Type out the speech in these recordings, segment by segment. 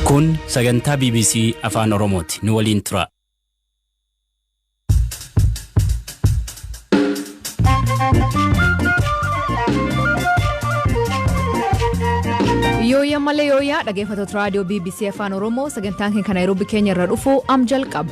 Kun sagantaa BBC afaan Oromooti. Nu waliin tura. Yooya malee yooya dhaggeeffattoota raadiyoo BBC afaan Oromoo sagantaan keenya Nairobi keenya irra dhufu jalqaba.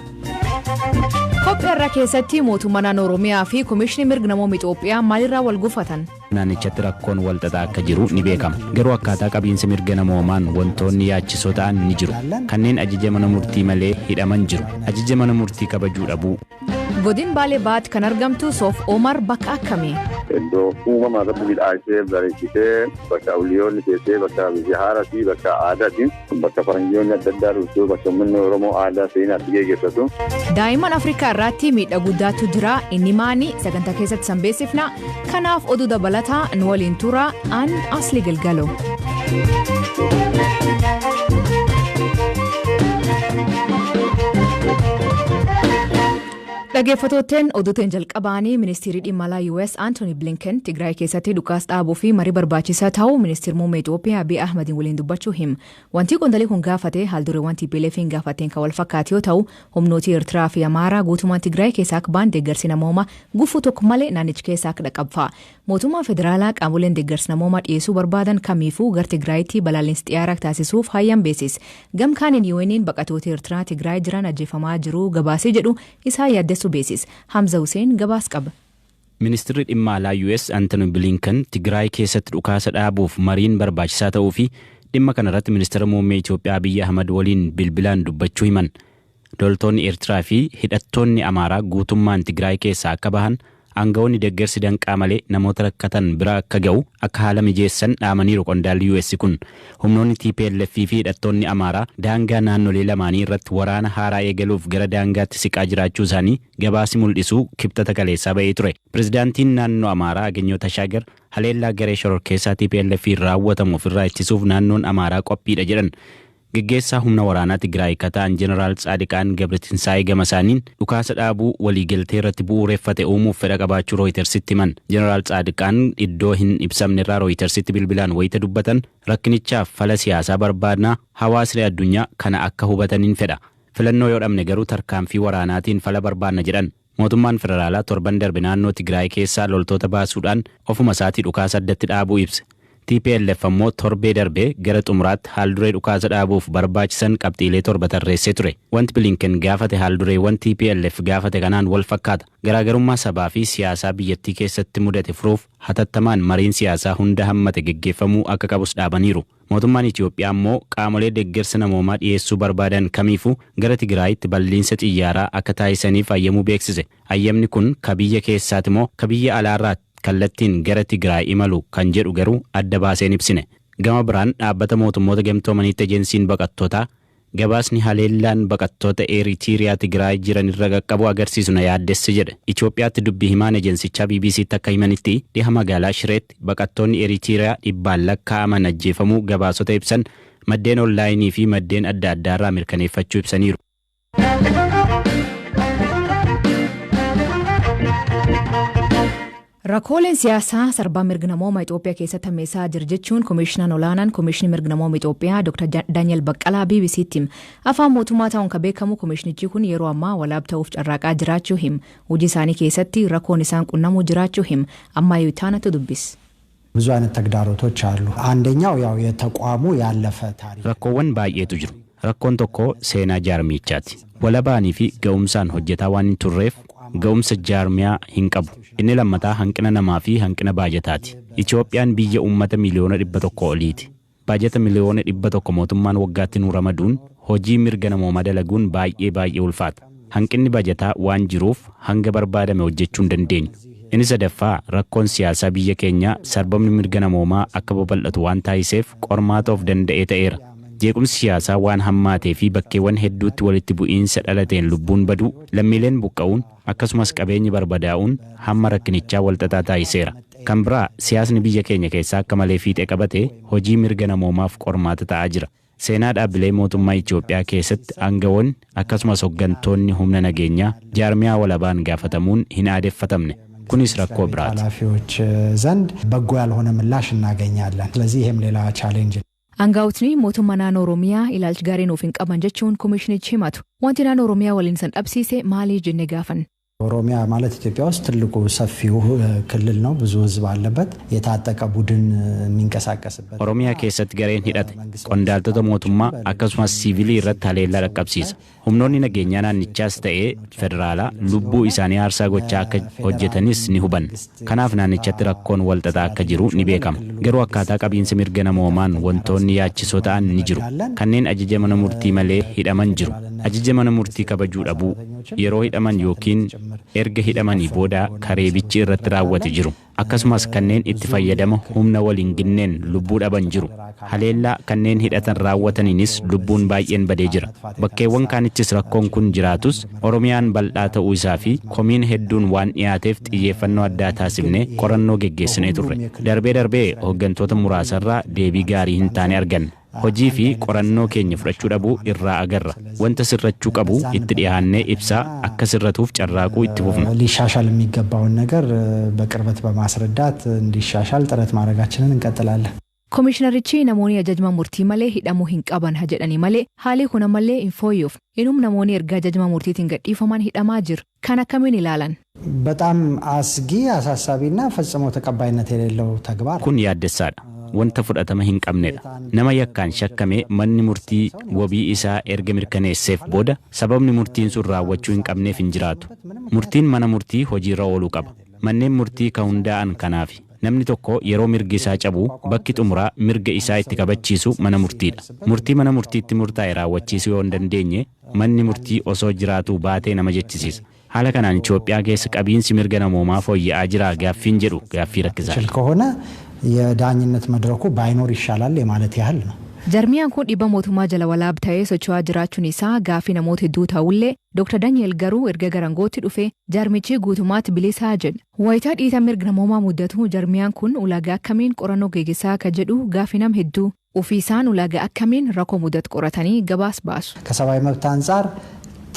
Kopheerra keessatti mootummaa naannoo Oromiyaa fi Komishinii Mirga Namoota Itoophiyaa maalirraa wal gufatan? Naannichatti rakkoon wal xaxaa akka jiru ni beekama. Garuu akkaataa qabiinsa mirga namoomaan wantoonni yaachisoo ta'an ni jiru. Kanneen ajaja mana murtii malee hidhaman jiru. Ajaja mana murtii kabajuu dhabuu. Godin Baalee Baat kan argamtu Soof Omar bakka akkamii? Iddoo uumamaa irratti midhaasee bareechitee bakka uliyoonni teessee bakka biyyaharaa fi bakka aadaati. Bakka faranjiyoonni adda addaa dhuftuu bakka uummanni Oromoo aadaa seenaatti geggeeffatu. Daa'imman Afrikaa irratti miidhaa guddaatu jira. Inni maani sagantaa keessatti sanbeessifna. Kanaaf oduu dabalataa nu waliin tura aan asli galgaloo. Dhaggeeffattootni oduutiin jalqabaanii ministeerri dhimma alaa US Anthony Blinken Tigraay keessatti dhukaasa dhaabuu fi marii barbaachisaa ta'uu ministeerri muummee Itoophiyaa Abiy Ahmediin waliin dubbachuu hima. Wanti qondaalli kun gaafate haaldureewwan TPLF'n gaafateen kan wal fakkaatu yoo ta'u humnooti Eertiraa fi Amaaraa guutummaan Tigraay keessaa akka ba'an deeggarsi namoomaa gufuu tokko malee naannicha keessaa akka dhaqabfa. Mootummaan federaalaa qaamoleen deeggarsi namoomaa dhiyeessuu barbaadan kamiifuu gara Tigraayitti balaaleensa xiyyaaraa taasisuuf hayyama beeksise. Gamkaaniin UN'n baqattoota Eertiraa Tigraay jiran ajjeefamaa jiru gabaasee jedhu isaa yaaddessu beeksise. Hamza Hussein gabaas qaba. Ministeerri dhimma alaa US Anthony Blinken Tigraay keessatti dhukaasa dhaabuuf mariin barbaachisaa ta'uu fi dhimma kana irratti ministeera muummee Itoophiyaa Abiy Ahmed waliin bilbilaan dubbachuu himan. Loltoonni Eertiraa fi hidhattoonni Amaaraa guutummaan Tigraay keessaa akka bahan aangawoonni deeggarsi danqaa malee namoota rakkatan bira akka ga'u akka haala mijeessan dhaamaniiru qondaalli US kun. Humnoonni TPLF fi hidhattoonni Amaaraa daangaa naannolee lamaanii irratti waraana haaraa eegaluuf gara daangaatti siqaa jiraachuu isaanii gabaasi mul'isu kibxata kaleessaa ba'ee ture. Pirezidaantiin naannoo Amaaraa Ageenyoo Tashaagar haleellaa garee shororkeessaa TPLF raawwatamu ofirraa ittisuuf naannoon Amaaraa qophiidha jedhan. Gaggeessaa humna waraanaa Tigraay kataan Jeneraal Tsaadiqaan Gabratinsaayee Gamasaaniin dhukaasa dhaabuu waliigaltee irratti bu'uureffate uumuuf fedha qabaachuu Rooyitersitti himan. Jeneraal Tsaadiqaan iddoo hin ibsamne irraa Rooyitersitti bilbilaan wayita dubbatan rakkinichaaf fala siyaasaa barbaadnaa hawaasni addunyaa kana akka hubataniin fedha. Filannoo yoo dhabne garuu tarkaanfii waraanaatiin fala barbaadna jedhan. Mootummaan federaalaa torban darbe naannoo Tigraay keessaa loltoota baasuudhaan ofuma isaatii dhukaasa addatti dhaabuu ibse. TPLF ammoo torbee darbee gara xumuraatti haalduree dhukaasa dhaabuuf barbaachisan qabxiilee torba tarreessee ture. Wanti Blinken gaafate haaldureewwan TPLF gaafate kanaan wal fakkaata. Garaagarummaa sabaa fi siyaasaa biyyattii keessatti mudate furuuf hatattamaan mariin siyaasaa hunda hammate geggeeffamuu akka qabus dhaabaniiru. Mootummaan Itoophiyaa ammoo qaamolee deeggarsa namoomaa dhiyeessuu barbaadan kamiifuu gara Tigraayitti balaliinsa xiyyaaraa akka taasisaniif hayyamuu beeksise. Hayyamni kun ka biyya keessaati moo ka biyya alaarraatti kallattiin gara Tigraay imalu kan jedhu garuu adda baaseen ibsine. Gama biraan dhaabbata mootummoota gamtoomaniitti ejensiin baqattootaa gabaasni haleellaan baqattoota Eritiriyaa Tigraay jiran irra qaqqabu agarsiisu na yaaddesse jedhe. Itoophiyaatti dubbii himaan ejensichaa BBCtti akka himanitti dhiha magaalaa Shireetti baqattoonni Eritiriyaa dhibbaan lakkaa'aman ajjeefamuu gabaasota ibsan maddeen onlaayinii fi maddeen adda addaarraa mirkaneeffachuu ibsaniiru. Rakkooleen siyaasaa sarbaa mirga namoomaa Itoophiyaa keessatti hammeessaa jira jechuun Komishinaan olaanaan Komishinii Mirga Namoota Itoophiyaa Dr. Daani'el Baqqalaa BBCtti afaan mootummaa ta'uun kan beekamu komishinichi kun yeroo ammaa walaab ta'uuf carraaqaa jiraachuu hima. Hojii isaanii keessatti rakkoon isaan qunnamuu jiraachuu hima. Ammayyuu taanatu dubbis. ብዙ አይነት ተግዳሮቶች አሉ። አንደኛው ያው የተቋሙ ያለፈ ታሪክ rakkoowwan baay'eetu jiru. Rakkoon tokko seenaa jaarmichaati. Walabaanii fi ga'umsaan hojjetaa waan hin turreef ga'umsa jaarmiyaa hin qabu. Inni lammataa hanqina namaa fi hanqina baajataati. Itoophiyaan biyya uummata miliyoona 100 oliiti. Baajata miliyoona 100 mootummaan waggaatti nu ramaduun hojii mirga namoomaa dalaguun baay'ee ulfaata. Hanqinni baajataa waan jiruuf hanga barbaadame hojjechuu hin dandeenyu. Inni sadaffaa rakkoon siyaasaa biyya keenyaa sarbamni mirga namoomaa akka babal'atu waan taasiseef qormaata of danda'ee ta'eera. Jeequmsi siyaasaa waan hammaatee fi bakkeewwan hedduutti walitti bu'iinsa dhalateen lubbuun baduu, lammiileen buqqa'uun akkasumas qabeenyi barbadaa'uun hamma rakkinichaa walxaxaa taasiseera. Kan biraa siyaasni biyya keenya keessaa akka malee fiixee qabate hojii mirga namoomaaf qormaata ta'aa jira. Seenaa dhaabbilee mootummaa Itoophiyaa keessatti aangawoonni akkasumas hooggantoonni humna nageenyaa jaarmiyaa walabaan gaafatamuun hin aadeffatamne. kunis rakkoo biraati. ኃላፊዎች ዘንድ በጎ ያልሆነ ምላሽ እናገኛለን። ስለዚህ ይሄም ሌላ ቻሌንጅ Aangaa'otni mootummaa naannoo Oromiyaa ilaalcha gaarii nuuf hin qaban jechuun koomishinichi himatu. Wanti naannoo Oromiyaa waliin san dhabsiise maali jennee gaafanne. ኦሮሚያ ማለት ኢትዮጵያ ውስጥ ትልቁ ሰፊው ክልል ነው ብዙ ህዝብ አለበት የታጠቀ ቡድን የሚንቀሳቀስበት ኦሮሚያ keessatti gareen hidhate qondaaltota mootummaa akkasumas siviilii irratti haleellaa dhaqqabsiisa humnoonni nageenyaa naannichaas ta'ee federaalaa lubbuu isaanii aarsaa gochaa akka hojjetanis ni hubanna kanaaf naannichatti rakkoon walxaxaa akka jiru ni beekama garuu akkaataa qabiinsa mirga namoomaan wantoonni yaachisoo ta'an ni jiru kanneen ajaja mana murtii malee hidhaman jiru ajaja mana murtii kabajuu dhabuu yeroo hidhaman yookiin erga hidhamanii booda kareebichi irratti raawwate jiru akkasumas kanneen itti fayyadama humna waliin ginneen lubbuu dhaban jiru haleellaa kanneen hidhatan raawwataniinis lubbuun baay'een badee jira bakkeewwan kaanittis rakkoon kun jiraatus oromiyaan bal'aa ta'uu isaa fi komiin hedduun waan dhiyaateef xiyyeeffannoo addaa taasifnee qorannoo geggeessinee turre darbee hooggantoota muraasarraa deebii gaarii hin taane arganne hojii fi qorannoo keenya fudhachuu dhabuu irraa agarra wanta sirrachuu qabu itti dhiyaannee ibsaa akka sirratuuf carraaquu itti fufna ሊሻሻል የሚገባውን ነገር በቅርበት በማስረዳት እንዲሻሻል ጥረት ማድረጋችንን እንቀጥላለን Komishinarichi namoonni ajajma murtii malee hidhamuu hin qaban jedhanii malee haalli kun malee hin fooyyoof inum namoonni erga ajajma murtiitiin gadhiifaman hidhamaa jiru kan akkamiin ilaalan በጣም አስጊ አሳሳቢና ፈጽሞ ተቀባይነት የሌለው ተግባር kun yaaddessaadha wanta fudhatama hin qabnedha nama yakkaan shakkame manni murtii wabii isaa erga mirkaneesseef booda sababni murtiin sun raawwachuu hin qabneef hin jiraatu murtiin mana murtii hojiirra ooluu qaba manneen murtii ka hundaa'an kanaafi namni tokko yeroo mirgi isaa cabu bakki xumuraa mirga isaa itti kabachiisu mana murtiidha murtii mana murtiitti murtaa'e raawwachiisuu yoo hin dandeenye manni murtii osoo jiraatu baatee nama jechisiisa haala kanaan Itoophiyaa keessa qabiinsi mirga namoomaa fooyya'aa jira gaaffiin jedhu gaaffii rakkisaa ከሆነ የዳኝነት መድረኩ ባይኖር ይሻላል የማለት ያህል ነው Jarmiyaan kun dhibba mootummaa jala walaab ta'ee socho'aa jiraachuun isaa gaaffii namoota hedduu ta'ullee Dr. Daniel garuu erga garangootti dhufe jarmichi guutumaatti bilisaa jedha. Wayitaa dhiita mirga namoomaa muddatu jarmiyaan kun ulaagaa akkamiin qorannoo geggeessaa akka jedhu gaaffii nam hedduu ofiisaan ulaagaa akkamiin rakkoo muddatu qoratanii gabaas baasu. ከሰብአዊ መብት አንፃር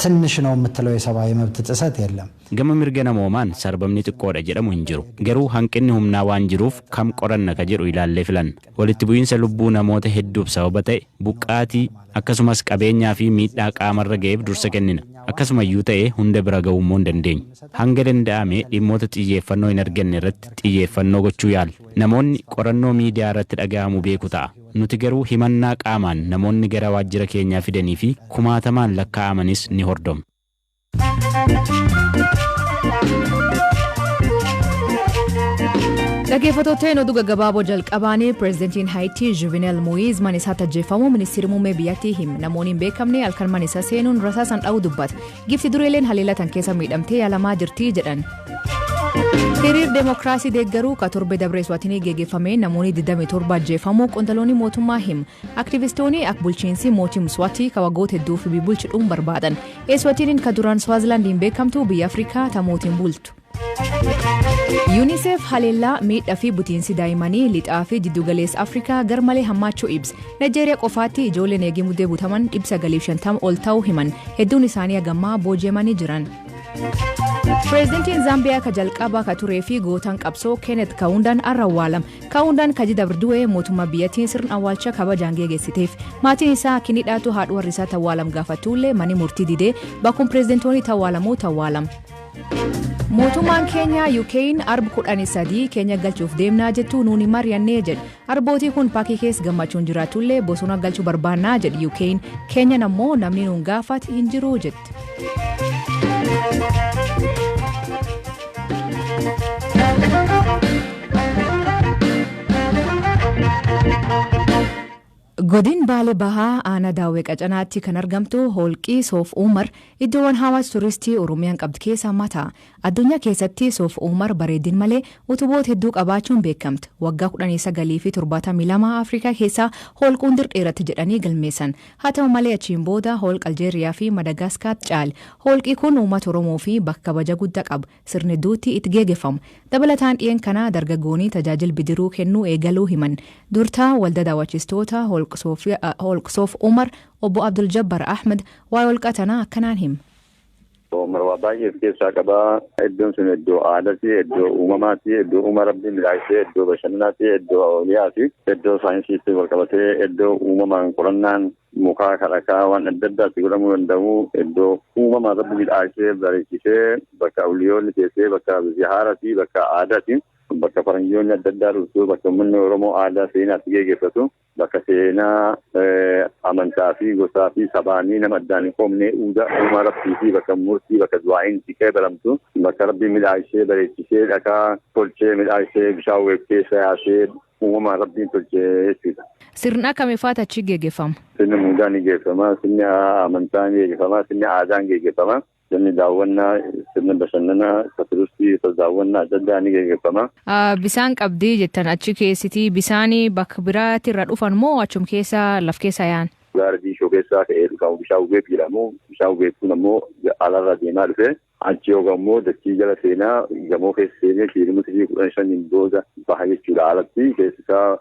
ትንሽ ነው የምትለው የሰብአዊ መብት ጥሰት የለም gama mirga namoomaan sarbamni xiqqoodha jedhamu hin jiru garuu hanqinni humnaa waan jiruuf kam qoranna ka jedhu ilaallee filan walitti bu'iinsa lubbuu namoota hedduuf sababa ta'e buqqaatii akkasumas qabeenyaa fi miidhaa qaamarra ga'eef dursa kennina akkasumayyuu ta'e hunda bira ga'uu hin dandeenyu hanga danda'ame dhimmoota xiyyeeffannoo hin arganne irratti xiyyeeffannoo gochuu yaal namoonni qorannoo miidiyaa irratti dhaga'amu beeku ta'a nuti garuu himannaa qaamaan namoonni gara waajjira keenyaa fidanii fi kumaatamaan lakkaa'amanis ni hordofna. Dhaggeeffattoota oduu gaggabaaboo jalqabaanii pireezidantiin Haayitii Juvenal Mo'iz mana isaatti ajjeefamuu ministeerri muummee biyyattii hima namoonni hin beekamne halkan mana isaa seenuun rasaasan dha'uu dubbata gifti dureeleen haleellatan keessa miidhamtee yaalamaa jirti jedhan. Hiriir Deemokiraasii deeggaruu ka torbe dabree Eswaatinii geggeeffamee namoonni 27 ajjeefamuu qondaloonni mootummaa hima aktivistoonni akka bulchiinsi mootii Muswaatii ka waggoota hedduu fi bulchuudhuun barbaadan Eswaatiniin ka duraan Swaazilaandiin beekamtu biyya Afrikaa ta mootiin bultu. UNICEF haleellaa miidhaa fi butiinsi daa'imanii lixaa fi jiddugaleessa Afrikaa garmalee hammaachuu ibsa. Nigeeriyaa qofaatti ijoolleen eegii muddee butaman 950 ol ta'uu himan hedduun isaanii hagammaa booji'amanii jiran. Pireezidantiin Zaambiyaa ka jalqabaa ka turee fi gootaan qabsoo Kenneth Kaundaan awwaalame. Kaundaan ka jidabdu'ee mootummaa biyyattiin sirna awwaalcha kabajaan geggeessiteef maatiin isaa kinidhaatu haadha warri isaa awwaalam gaafatullee mani murtii didee bakkuun pireezidantoonni awwaalam. Mootummaan Keenyaa UK'n arba 13 Keenya galchuuf deemnaa jettu nuuni mari'annee jedhe. Arbootii kun paakii keessa gammachuun jiraatullee bosona galchuu barbaannaa jedhe UK'n Keenyan ammoo namni nuun gaafate hin jiru jette. Godin Baalee Bahaa aanaa daawwee qacanaatti kan argamtu holqii Soof Umar iddoowwan hawaasa turistii Oromiyaan qabdu keessaa mataa. Addunyaa keessatti Soof Umar bareedin malee utuboota hedduu qabaachuun beekamte. Waggaa 19 fi 72 Afrikaa keessaa holquun dirqeeratti jedhanii galmeessan. Haa ta'u malee achiin booda holqa Aljeeriyaa fi Madagaskaar caale. Holqii kun uummata Oromoo fi bakka kabaja guddaa qaba. Sirni hedduutti itti geggeeffama. Dabalataan dhi'een kana dargaggoonni tajaajila bidiruu kennuu eegaluu himan. Durtaa waldaa daawwachiistoota holqa Soof Umar obbo Abdul Jabbar Ahmed waa'ee holqa tanaa akkanaan hima. Marwaa baay'ee keessaa qabaa. Iddoon sun iddoo aadaati, iddoo uumamaati, iddoo uuma rabbiin midhaasee, iddoo bashannanaati, iddoo awliyaati, iddoo saayinsiitti wal qabatee, iddoo uumamaan qorannaan mukaa kalaqaa waan adda addaatti godhamuu danda'u, iddoo uumamaa rabbi midhaasee bareechisee bakka awliyoonni teessee bakka ziyaaraati, bakka aadaati. Bakka faranjoonni adda addaa dhuftu, bakka uummanni Oromoo aadaa seenaatti geggeeffatu, bakka seenaa amantaa fi gosaa fi sabaanii nama addaan hin qoomne uumaa rabbii fi bakka murtii bakka du'aa'iin siqee baramtu, bakka rabbii midhaasee bareechisee dhakaa tolchee midhaasee bishaan weebkeessa yaasee uumamaa rabbiin tolchee jechuudha. Sirna akkamiifaatu achi geggeeffama? Sirni muudaa ni geggeeffama, sirni amantaa ni geggeeffama, sirni aadaa ni geggeeffama. Sirni daawwannaa, sirni bashannanaa, turistii daawwannaa adda addaa ni geggeeffama. Bisaan qabdii jettan achi keessatti bisaan bakka biraatti irra dhufan moo achum keessa laf keessa yaa'an? Gaara diishoo keessaa ka'ee dhufamu bishaan ubeef jedhamu. Bishaan ubeef kun ammoo alarra deemaa dhufe. Achi yoo ammoo dachii jala seenaa gamoo keessa seenee kiiloomeetirii 15 booda baha jechuudha. Alatti keessisaa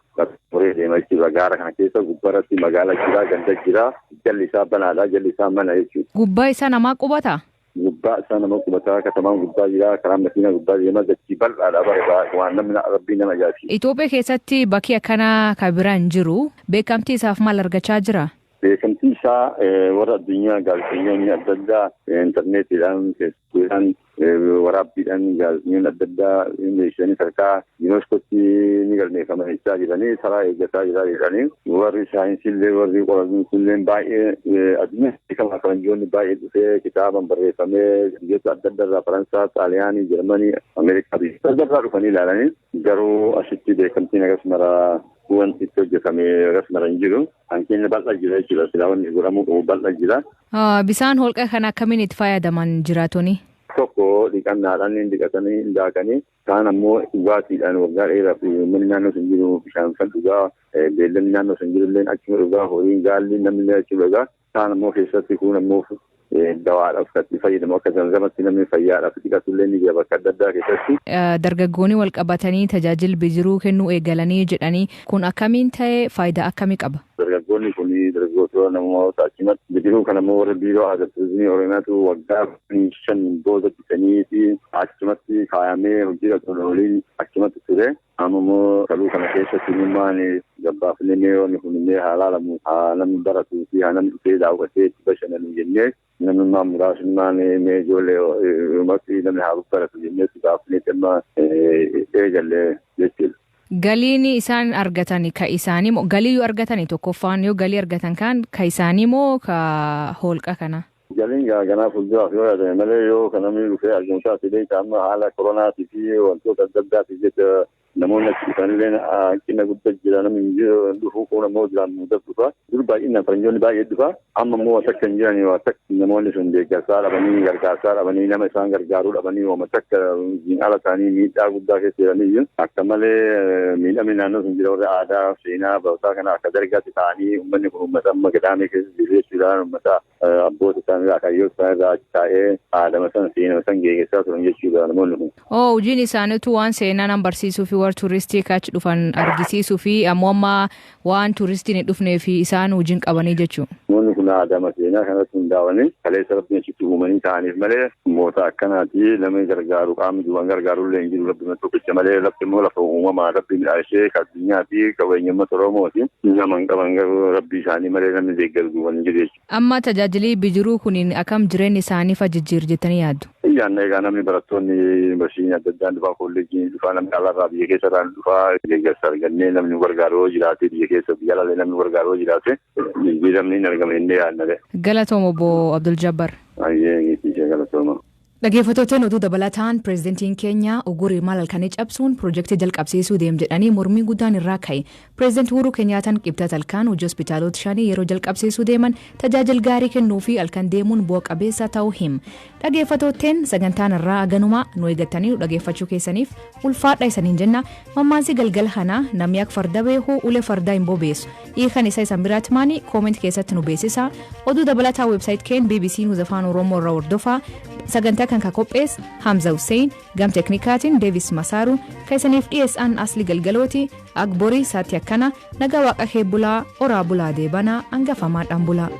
horee deema jechuudha. Gaara kana keessa gubbaratti magaalaa jira, ganda jira. Jalli isaa banaadha, jalli isaa mana jechuudha. Gubbaa isaa namaa qubata? Gubbaa isaa nama qubataa, katamaan gubbaa jira, karaan makiinaa gubbaa deema, dachii bal'aadha bareedaa waan namni rabbii nama ajaa'ibsiisa. Itoophiyaa keessatti bakki akkanaa kan biraan jiru beekamtii isaaf maal argachaa jira? Beekamtii isaa warra addunyaa gaazexeessitoonni adda addaa intarneetiidhaan, feesbuukiidhaan, waraabbiidhaan gaazexeessitoonni adda addaa meeshaalee sarkaa yuuniskootti ni galmeeffaman jechaa jiranii karaa eeggataa jiranii warri saayinsiillee warri qorannootillee baay'ee addunyaa beekamaa faranjoonni baay'ee dhufee kitaaban barreeffamee biyyoota adda addaa irraa Faransaa, Xaaliyaanii, Jarmanii, Ameerikaa biyyoota adda addaa dhufanii ilaalanii garuu asitti beekamtiin akkasuma wanti itti hojjetame akkasuma hin jiru. Hanqinni bal'aa jira jechuudha. Silaa wanni godhamu bal'aa jira. Bisaan holqa kana akkamiin itti fayyadaman jiraatonni? Tokko dhiqannaadhaan dhiqatanii daakanii kaan ammoo dhugaatiidhaan waggaa dheeraaf uummanni naannoo sun jiru bishaan kan dhugaa beellanni naannoo sun jiru illee achuma dhugaa horiin gaalli namni achuma dhugaa kaan ammoo keessatti kun ammoo dawaadhaaf kan itti fayyadamu akka zamzamatti namni fayyaadhaaf dhiqatullee ni jira bakka adda addaa keessatti. Dargaggoonni wal qabatanii tajaajila bijiruu kennuu eegalanii jedhanii kun akkamiin ta'e faayidaa akkamii qaba? Dargaggoonni kun dargaggoota namoota achumatti bijiruu kana immoo warra biiroo aadaa turizimii Oromiyaatu waggaa 5 booda bitanii fi achumatti kaayamee hojii waliin achumatti ture. Amma immoo kaluu kana keessatti dhimmaan gabbaafnee wanni kun illee haalaalamu namni baratuu fi namni dhufee daawwatee itti bashannanu jennee namni muraasummaan ijoollee uummatni namni haa baratu jennee gaafnee dhimma eegalle jechuudha. Galiin isaan argatan ka isaanii moo galii yoo argatan tokkoffaan yoo galii argatan kan ka isaanii moo ka holqa kana? Galiin ganaa fuulduraaf yoo yaadame malee yoo kan namni dhufee argamsaa fidee amma haala koronaatii fi wantoota adda addaatiif jecha namoonni achi dhufanillee hanqina guddaa jira namni dhufuu kun ammoo jiraan muudaf dhufa. Dur baay'inaan faranjoonni baay'ee dhufa. Amma immoo takka hin jiran yoo takka namoonni sun deeggarsaa dhabanii gargaarsaa dhabanii nama isaan gargaaruu dhabanii waan takka ala isaanii miidhaa guddaa keessa jiranii akka malee miidhamni naannoo sun jira warra aadaa seenaa baasaa kana akka dargaatti ta'anii uummanni kun uummata amma gadaamee keessa jiraachuudhaan uummata abboota isaanii akayyoo isaanii taa'ee aadama san seenaa san geggeessaa turan jechuudha namoonni kun. Hojiin isaaniitu waan seenaa barsiisuu fi warra turistii kachi dhufan argisiisuu fi ammoo amma waan turistiin hin dhufnee fi isaan hojiin qabanii jechuudha. Namoonni kun aadama seenaa kanatti hundaa'anii kaleessa rabbiin achitti uumanii ta'aniif malee moota akkanaati namni gargaaru qaamni duwwaan gargaarullee hin jiru rabbi tokkicha malee lafti immoo lafa uumamaa rabbi midhaashee ka addunyaa fi qabeenyummaa Oromooti nama hin qaban garuu rabbi isaanii malee namni deeggaru duwwaan hin jiru jechuudha. Amma tajaajilli bijiruu kuniin akkam jireenya isaanii fajjijjiir jettanii yaaddu? Iyyaanna egaa namni barattoonni yuunivarsiitii adda addaa dhufaa kolleejjii dhufaa namni alaarraa biyya keessa irraan dhufaa deeggarsa argannee namni gargaaruu jiraate biyya keessa biyya alaalee namni gargaaruu jiraate jijjiiramni hin argame inni yaadname. Galatooma obbo Abdul Jabbar. Ayyee galatooma. Dhaggeeffattoonni oduu dabalataan pireezidantiin keenya ugurii maal halkanii cabsuun piroojeektii jalqabsiisuu deem jedhanii mormii guddaan irraa ka'e. Pireezidantii Uhuruu Keenyaataan qibxata halkan hojii hospitaalota shanii yeroo jalqabsiisuu deeman tajaajila gaarii kennuu fi halkan deemuun bu'a qabeessa ta'uu him. Dhaggeeffattootteen sagantaan irraa aganumaa nu eeggatanii dhaggeeffachuu keessaniif ulfaadha isaniin jenna. Mammaansi galgala kanaa namni akka farda beekuu ulee fardaa hin bobeessu. Hiikan isa isan biraatti maanii kooment keessatti nu beeksisa. Oduu dabalataa weebsaayit keen BBC News Afaan Oromoo irraa hordofaa. Sagantaa kan qophees Hamza Hussein gam teknikaatiin Davis Masaaru keessaniif dhiyeessan asli galgalooti agborii saati akkana nagaa waaqa kee bulaa oraa bulaa deebanaa hangafamaadhaan bulaa.